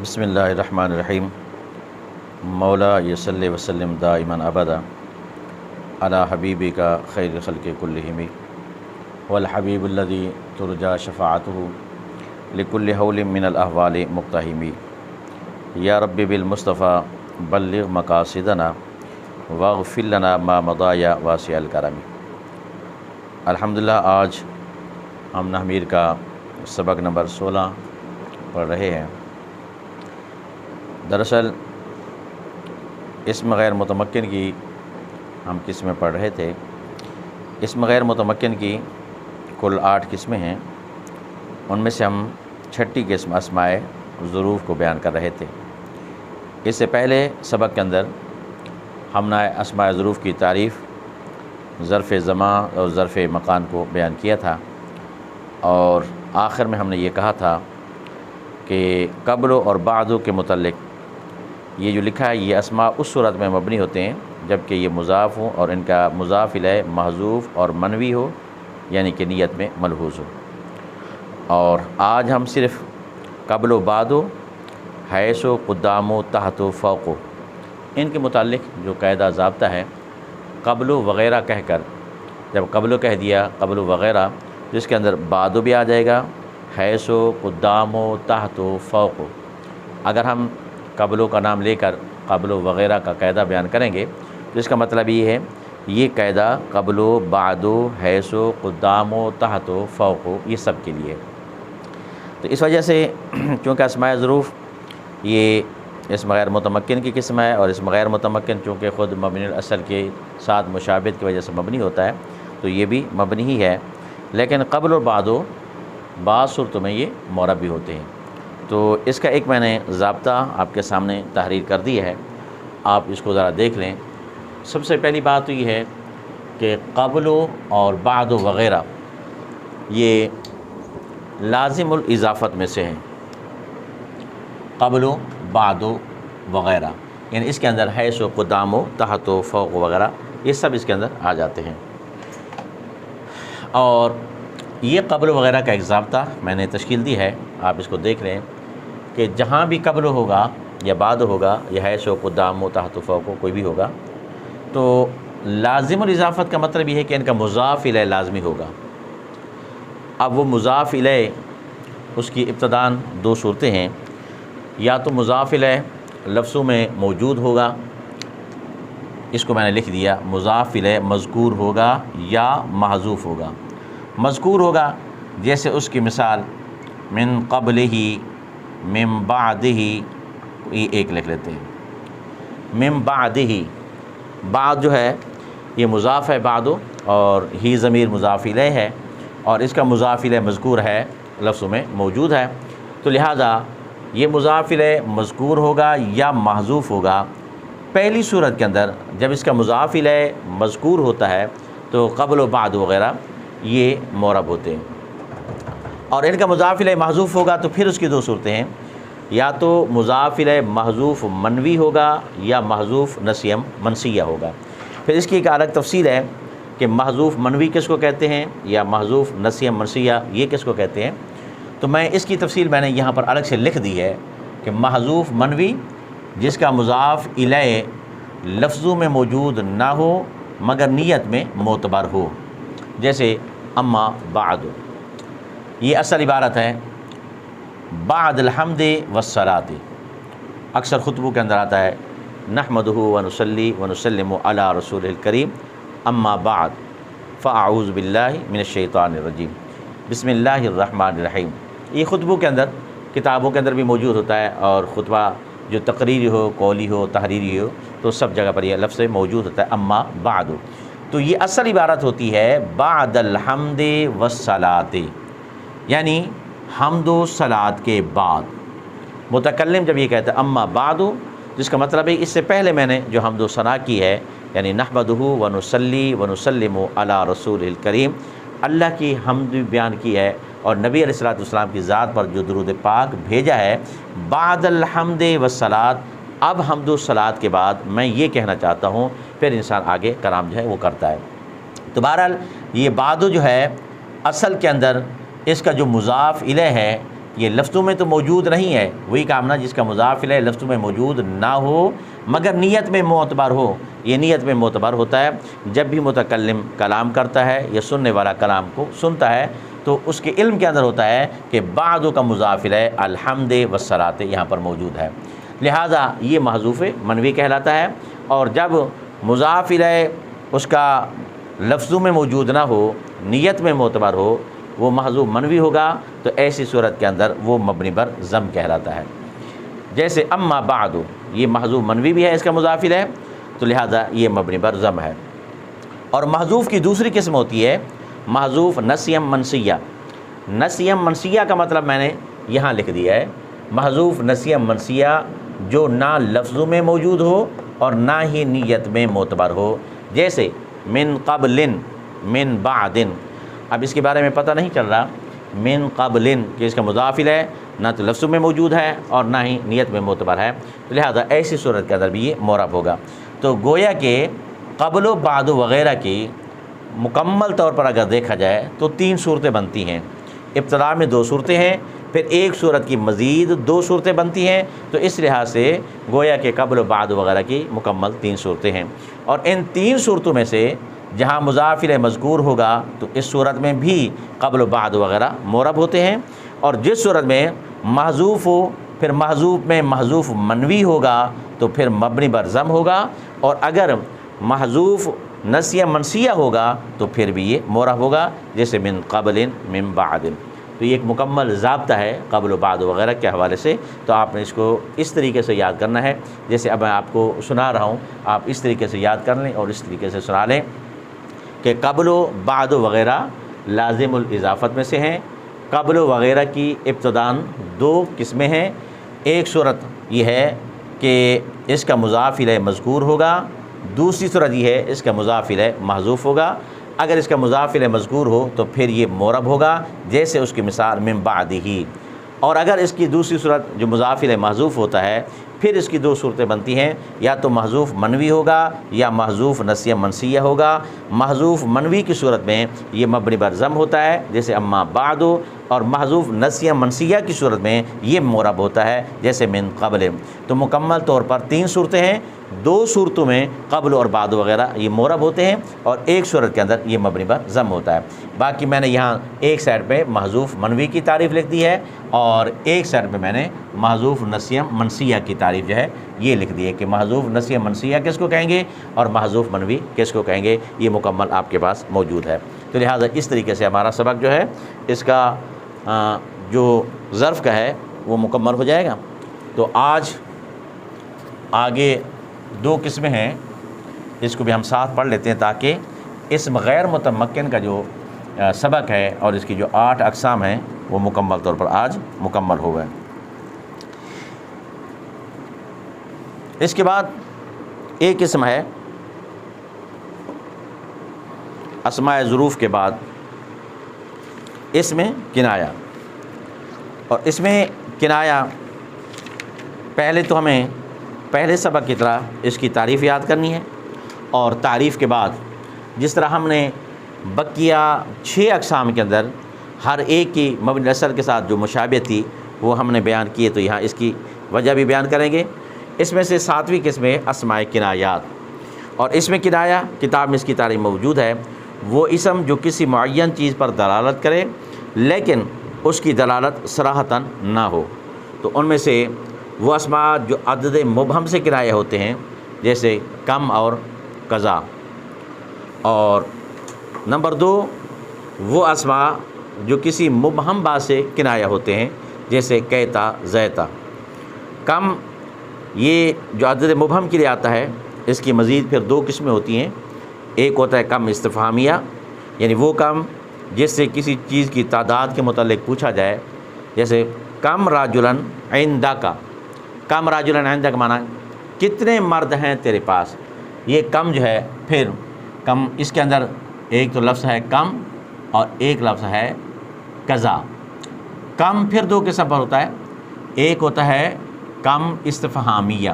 بسم اللہ الرحمن الرحیم مولا یصلی وسلم دائما ابدا علی حبیبک خیر خلق کلہم والحبیب الذی ترجا شفاعتہ لکل حول من الاحوال مقتحم یا رب بالمصطفیٰ بلغ مقاصدنا واغفر لنا ما مضى یا واسع الکرم۔ الحمدللہ آج ہم نحمیر کا سبق نمبر 16 پڑھ رہے ہیں۔ دراصل اسم غیر متمکن کی ہم قسمیں پڑھ رہے تھے۔ اسم غیر متمکن کی کل 8 قسمیں ہیں، ان میں سے ہم 6ٹھی قسم اسماء ظروف کو بیان کر رہے تھے۔ اس سے پہلے سبق کے اندر ہم نے اسماء ظروف کی تعریف، ظرف زمان اور ظرف مکان کو بیان کیا تھا، اور آخر میں ہم نے یہ کہا تھا کہ قبل اور بعد کے متعلق یہ جو لکھا ہے یہ اسماء اس صورت میں مبنی ہوتے ہیں جبکہ یہ مضاف ہوں اور ان کا مضاف الیہ محذوف اور منوی ہو، یعنی کہ نیت میں ملحوظ ہو۔ اور آج ہم صرف قبل و بعد و حیث و قدام و تحت و فوق و ان کے متعلق جو قاعدہ ضابطہ ہے، قبل و وغیرہ کہہ کر جب قبل و کہہ دیا قبل و وغیرہ، جس کے اندر بعد و بھی آ جائے گا، حیث و قدام و تحت و فوق و۔ اگر ہم قبلوں کا نام لے کر قبل و وغیرہ کا قاعدہ بیان کریں گے تو اس کا مطلب یہ ہے یہ قاعدہ قبل و بعد و حیث و قدام و تحت و فوق و یہ سب کے لیے ہے۔ تو اس وجہ سے چونکہ اسماء ظروف یہ اسم غیر متمکن کی قسم ہے، اور اسم غیر متمکن چونکہ خود مبنی الاصل کے ساتھ مشابہت کی وجہ سے مبنی ہوتا ہے تو یہ بھی مبنی ہی ہے، لیکن قبل اور بعد و بعض صورتوں میں یہ معرب بھی ہوتے ہیں۔ تو اس کا ایک میں نے ضابطہ آپ کے سامنے تحریر کر دی ہے، آپ اس کو ذرا دیکھ لیں۔ سب سے پہلی بات تو یہ ہے کہ قبل اور بعد وغیرہ یہ لازم الاضافت میں سے ہیں۔ قبل بعد وغیرہ یعنی اس کے اندر حیث و قدام و تحت و فوق وغیرہ یہ سب اس کے اندر آ جاتے ہیں۔ اور یہ قبل وغیرہ کا ایک ضابطہ میں نے تشکیل دی ہے، آپ اس کو دیکھ لیں کہ جہاں بھی قبل ہوگا یا بعد ہوگا یا حیث و قدام و تحت و فوق کوئی بھی ہوگا تو لازم الاضافت کا مطلب یہ ہے کہ ان کا مضاف الیہ لازمی ہوگا۔ اب وہ مضاف الیہ اس کی ابتداً 2 صورتیں ہیں، یا تو مضاف الیہ لفظوں میں موجود ہوگا، اس کو میں نے لکھ دیا، مضاف الیہ مذکور ہوگا یا محذوف ہوگا۔ مذکور ہوگا جیسے اس کی مثال من قبلہ، من بعدہ، یہ ایک لکھ لیتے ہیں، من بعدہ، بعد جو ہے یہ مضاف ہے بعد، اور ہی ضمیر مضاف الیہ ہے اور اس کا مضاف الیہ مذکور ہے، لفظوں میں موجود ہے، تو لہذا یہ مضاف الیہ مذکور ہوگا یا محذوف ہوگا۔ پہلی صورت کے اندر جب اس کا مضاف الیہ مذکور ہوتا ہے تو قبل و بعد وغیرہ یہ معرب ہوتے ہیں، اور ان کا مضاف الیہ محذوف ہوگا تو پھر اس کی 2 صورتیں ہیں، یا تو مضاف الیہ محذوف منوی ہوگا یا محذوف نسیم منسیہ ہوگا۔ پھر اس کی ایک الگ تفصیل ہے کہ محذوف منوی کس کو کہتے ہیں یا محذوف نسیم منسیہ یہ کس کو کہتے ہیں، تو میں اس کی تفصیل میں نے یہاں پر الگ سے لکھ دی ہے کہ محذوف منوی جس کا مضاف الیہ لفظوں میں موجود نہ ہو مگر نیت میں معتبر ہو، جیسے اما بعد، یہ اصل عبارت ہے بعد الحمد والصلاۃ، اکثر خطبوں کے اندر آتا ہے نحمدہ ونصلی ونسلم علی رسول الکریم اما بعد فاعوذ باللہ من الشیطان الرجیم بسم اللہ الرحمن الرحیم۔ یہ خطبوں کے اندر کتابوں کے اندر بھی موجود ہوتا ہے، اور خطبہ جو تقریری ہو، قولی ہو، تحریری ہو تو سب جگہ پر یہ لفظ موجود ہوتا ہے اما بعد۔ تو یہ اصل عبارت ہوتی ہے بعد الحمد والصلاۃ، یعنی حمد و صلاۃ کے بعد۔ متکلم جب یہ کہتا ہے اما بعد، جس کا مطلب ہے اس سے پہلے میں نے جو حمد و ثنا کی ہے، یعنی نحمدہ ونصلی ونسلم علی رسول الکریم، اللہ کی حمد بیان کی ہے اور نبی علیہ الصلوۃ والسلام کی ذات پر جو درود پاک بھیجا ہے، بعد الحمد والصلاۃ، اب حمد و صلاۃ کے بعد میں یہ کہنا چاہتا ہوں، پھر انسان آگے کلام جو ہے وہ کرتا ہے۔ تو بہرحال یہ بعد جو ہے اصل کے اندر اس کا جو مضاف الیہ ہے یہ لفظوں میں تو موجود نہیں ہے، وہی کام نا جس کا مضاف الیہ لفظوں میں موجود نہ ہو مگر نیت میں معتبر ہو. یہ نیت میں معتبر ہوتا ہے جب بھی متکلم کلام کرتا ہے یا سننے والا کلام کو سنتا ہے تو اس کے علم کے اندر ہوتا ہے کہ بعد کا مضاف الیہ الحمد والصلاۃ یہاں پر موجود ہے، لہٰذا یہ محذوف منوی کہلاتا ہے. اور جب مضاف الیہ اس کا لفظوں میں موجود نہ ہو، نیت میں معتبر ہو، وہ محذوف منوی ہوگا تو ایسی صورت کے اندر وہ مبنی بر ضم کہلاتا ہے. جیسے اما بعد، یہ محذوف منوی بھی ہے اس کا مضاف الیہ، تو لہذا یہ مبنی بر ضم ہے. اور محذوف کی دوسری قسم ہوتی ہے محذوف نسیم منسیہ. نسیم منسیہ کا مطلب میں نے یہاں لکھ دیا ہے، محذوف نسیم منسیہ جو نہ لفظوں میں موجود ہو اور نہ ہی نیت میں معتبر ہو. جیسے من قبل، من بعد. اب اس کے بارے میں پتہ نہیں چل رہا من قبل کہ اس کا مضاف الیہ نہ تو لفظوں میں موجود ہے اور نہ ہی نیت میں معتبر ہے، تو لہذا ایسی صورت کے اندر بھی یہ معرب ہوگا. تو گویا کہ قبل و بعد وغیرہ کی مکمل طور پر اگر دیکھا جائے تو 3 صورتیں بنتی ہیں. ابتدا میں 2 صورتیں ہیں، پھر ایک صورت کی مزید 2 صورتیں بنتی ہیں، تو اس لحاظ سے گویا کہ قبل و بعد وغیرہ کی مکمل 3 صورتیں ہیں. اور ان 3 صورتوں میں سے جہاں مضاف الیہ مذکور ہوگا تو اس صورت میں بھی قبل و بعد وغیرہ معرب ہوتے ہیں. اور جس صورت میں محذوف ہو پھر محذوف میں محذوف منوی ہوگا تو پھر مبنی بر ضم ہوگا، اور اگر محذوف نسیہ منسیہ ہوگا تو پھر بھی یہ معرب ہوگا، جیسے من قبل من بعد. تو یہ ایک مکمل ضابطہ ہے قبل و بعد وغیرہ کے حوالے سے. تو آپ نے اس کو اس طریقے سے یاد کرنا ہے جیسے اب میں آپ کو سنا رہا ہوں، آپ اس طریقے سے یاد کر لیں اور اس طریقے سے سنا لیں کہ قبل و بعد وغیرہ لازم الاضافت میں سے ہیں. قبل و وغیرہ کی ابتداً 2 قسمیں ہیں. ایک صورت یہ ہے کہ اس کا مضاف الیہ مذکور ہوگا، دوسری صورت یہ ہے اس کا مضاف الیہ محذوف ہوگا. اگر اس کا مضاف الیہ مذکور ہو تو پھر یہ معرب ہوگا، جیسے اس کی مثال من بعدہ. اور اگر اس کی دوسری صورت جو مضاف الیہ محذوف ہوتا ہے پھر اس کی 2 صورتیں بنتی ہیں، یا تو محذوف منوی ہوگا یا محذوف نسیہ منسیہ ہوگا. محذوف منوی کی صورت میں یہ مبنی بر ضم ہوتا ہے جیسے اما بعد، اور محذوف نسیہ منسیہ کی صورت میں یہ معرب ہوتا ہے جیسے من قبل. تو مکمل طور پر 3 صورتیں ہیں، 2 صورتوں میں قبل اور بعد وغیرہ یہ معرب ہوتے ہیں اور ایک صورت کے اندر یہ مبنی بر ضم ہوتا ہے. باقی میں نے یہاں ایک سائڈ پہ محذوف منوی کی تعریف لکھ دی ہے اور ایک سائڈ پہ میں نے محذوف نسیہ منسیہ کی تعریف جو ہے یہ لکھ دی ہے کہ محذوف نسیہ منسیہ کس کو کہیں گے اور محذوف منوی کس کو کہیں گے. یہ مکمل آپ کے پاس موجود ہے. تو لہٰذا اس طریقے سے ہمارا سبق جو ہے اس کا جو ظرف کا ہے وہ مکمل ہو جائے گا. تو آج آگے 2 قسمیں ہیں، اس کو بھی ہم ساتھ پڑھ لیتے ہیں تاکہ اسم غیر متمکن کا جو سبق ہے اور اس کی جو 8 اقسام ہیں وہ مکمل طور پر آج مکمل ہو گئے. اس کے بعد ایک قسم ہے اسماء ظروف کے بعد اس میں کنایا. اور اس میں کنایا پہلے تو ہمیں پہلے سبق کی طرح اس کی تعریف یاد کرنی ہے، اور تعریف کے بعد جس طرح ہم نے بقیہ 6 اقسام کے اندر ہر ایک کی مبنی اثر کے ساتھ جو مشابہت تھی وہ ہم نے بیان کی ہے، تو یہاں اس کی وجہ بھی بیان کریں گے. اس میں سے 7ویں قسم ہے اسماء کنایات. اور اس میں کنایا کتاب میں اس کی تعریف موجود ہے، وہ اسم جو کسی معین چیز پر دلالت کرے لیکن اس کی دلالت صراحتاً نہ ہو. تو ان میں سے وہ اسماء جو عدد مبہم سے کنایہ ہوتے ہیں جیسے کم اور قضا. اور نمبر 2 وہ اسماء جو کسی مبہم با سے کنایہ ہوتے ہیں جیسے کیتا زیتا. کم یہ جو عدد مبہم کے لیے آتا ہے اس کی مزید پھر 2 قسمیں ہوتی ہیں. ایک ہوتا ہے کم استفہامیہ، یعنی وہ کم جس سے کسی چیز کی تعداد کے متعلق پوچھا جائے، جیسے کم راجلن عندک. کم راجلن عندک کا معنی کتنے مرد ہیں تیرے پاس. یہ کم جو ہے پھر کم اس کے اندر ایک تو لفظ ہے کم اور ایک لفظ ہے قضا. کم پھر 2 قسم پر ہوتا ہے، ایک ہوتا ہے کم استفہامیہ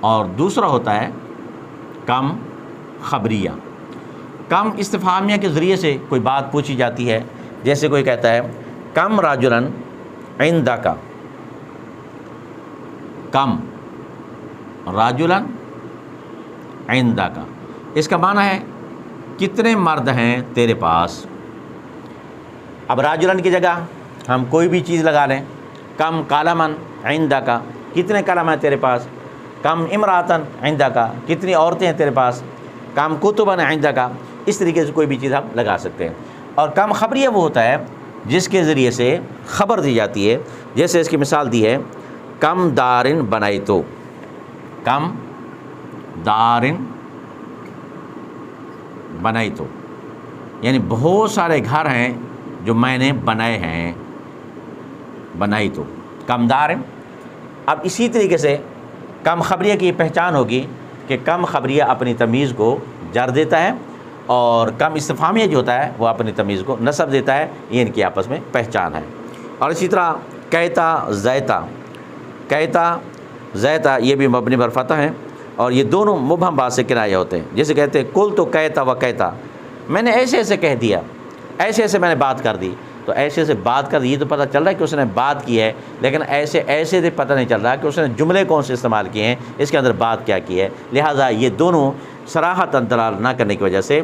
اور دوسرا ہوتا ہے کم خبریہ. کم استفہامیہ کے ذریعے سے کوئی بات پوچھی جاتی ہے، جیسے کوئی کہتا ہے کم راجلن عندک، کم راجلن عندک، اس کا معنی ہے کتنے مرد ہیں تیرے پاس۔ اب راجلن کی جگہ ہم کوئی بھی چیز لگا لیں، کم قلمن عندک، کتنے قلم ہیں تیرے پاس، کم امراتن عندک، کتنی عورتیں ہیں تیرے پاس، کم کتبن عندک، اس طریقے سے کوئی بھی چیز ہم لگا سکتے ہیں۔ اور کم خبریہ وہ ہوتا ہے جس کے ذریعے سے خبر دی جاتی ہے، جیسے اس کی مثال دی ہے کم دارن بنائتو، کم دارن بنائتو، یعنی بہت سارے گھر ہیں جو میں نے بنائے ہیں، بنائی تو کم دارن۔ اب اسی طریقے سے کم خبریہ کی پہچان ہوگی کہ کم خبریہ اپنی تمیز کو جر دیتا ہے، اور کم استفہامیہ جو ہوتا ہے وہ اپنی تمیز کو نصب دیتا ہے، یہ ان کی آپس میں پہچان ہے۔ اور اسی طرح کیتا زیتا، کیتا زیتا یہ بھی مبنی بر فتح ہیں، اور یہ دونوں مبہم بات سے کنایہ ہوتے ہیں، جیسے کہتے ہیں کل تو کیتا و کیتا، میں نے ایسے ایسے کہہ دیا، ایسے ایسے میں نے بات کر دی، تو ایسے ایسے بات کر دی یہ تو پتہ چل رہا ہے کہ اس نے بات کی ہے، لیکن ایسے ایسے سے پتہ نہیں چل رہا کہ اس نے جملے کون سے استعمال کیے ہیں، اس کے اندر بات کیا کی ہے۔ لہٰذا یہ دونوں صراحتاً دلال نہ کرنے کی وجہ سے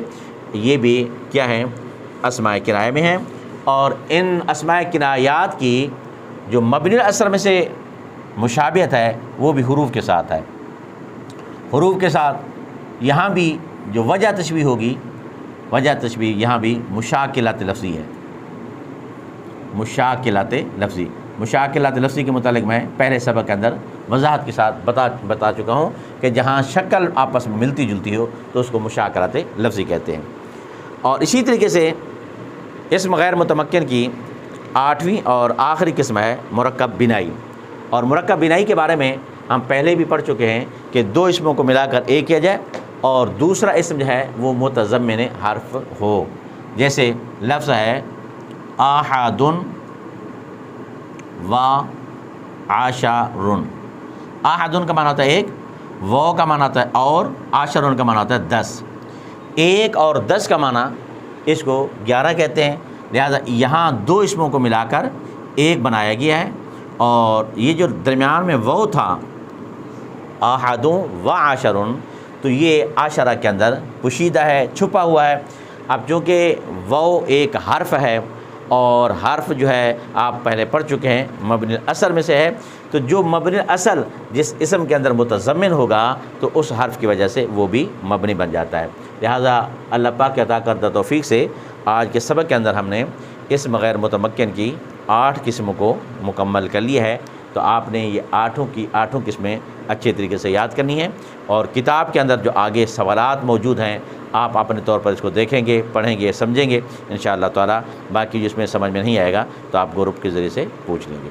یہ بھی کیا ہے، اسماء کنایہ میں ہیں۔ اور ان اسماء کنایات کی جو مبنی الاثر میں سے مشابہت ہے وہ بھی حروف کے ساتھ ہے، حروف کے ساتھ یہاں بھی جو وجہ تشبیہ ہوگی، وجہ تشبیہ یہاں بھی مشاکلات لفظی ہے، مشاکلات لفظی۔ مشاکلات لفظی کے متعلق میں پہلے سبق کے اندر وضاحت کے ساتھ بتا چکا ہوں کہ جہاں شکل آپس میں ملتی جلتی ہو تو اس کو مشاکلات لفظی کہتے ہیں۔ اور اسی طریقے سے اسم غیر متمکن کی 8ویں اور آخری قسم ہے مرکب بنائی۔ اور مرکب بنائی کے بارے میں ہم پہلے بھی پڑھ چکے ہیں کہ دو اسموں کو ملا کر ایک کیا جائے، اور دوسرا اسم جو ہے وہ متضمن حرف ہو، جیسے لفظ ہے احد و عشرن۔ احد کا معنی ہوتا ہے ایک، و کا معنی ہوتا ہے اور، عشرن کا معنی ہوتا ہے 10۔ ایک اور 10 کا معنی اس کو 11 کہتے ہیں، لہذا یہاں دو اسموں کو ملا کر ایک بنایا گیا ہے، اور یہ جو درمیان میں وہ تھا احد و عشرن، تو یہ عشرہ کے اندر پوشیدہ ہے، چھپا ہوا ہے۔ اب چونکہ وہ ایک حرف ہے، اور حرف جو ہے آپ پہلے پڑھ چکے ہیں مبنی الاصل میں سے ہے، تو جو مبنی الاصل جس اسم کے اندر متضمن ہوگا تو اس حرف کی وجہ سے وہ بھی مبنی بن جاتا ہے۔ لہٰذا اللہ پاک کے عطا کردہ توفیق سے آج کے سبق کے اندر ہم نے اسم غیر متمکن کی 8 قسموں کو مکمل کر لیا ہے۔ تو آپ نے یہ 8 قسمیں اچھے طریقے سے یاد کرنی ہیں، اور کتاب کے اندر جو آگے سوالات موجود ہیں آپ اپنے طور پر اس کو دیکھیں گے، پڑھیں گے، سمجھیں گے انشاءاللہ تعالی۔ باقی جس میں سمجھ میں نہیں آئے گا تو آپ گروپ کے ذریعے سے پوچھ لیں گے۔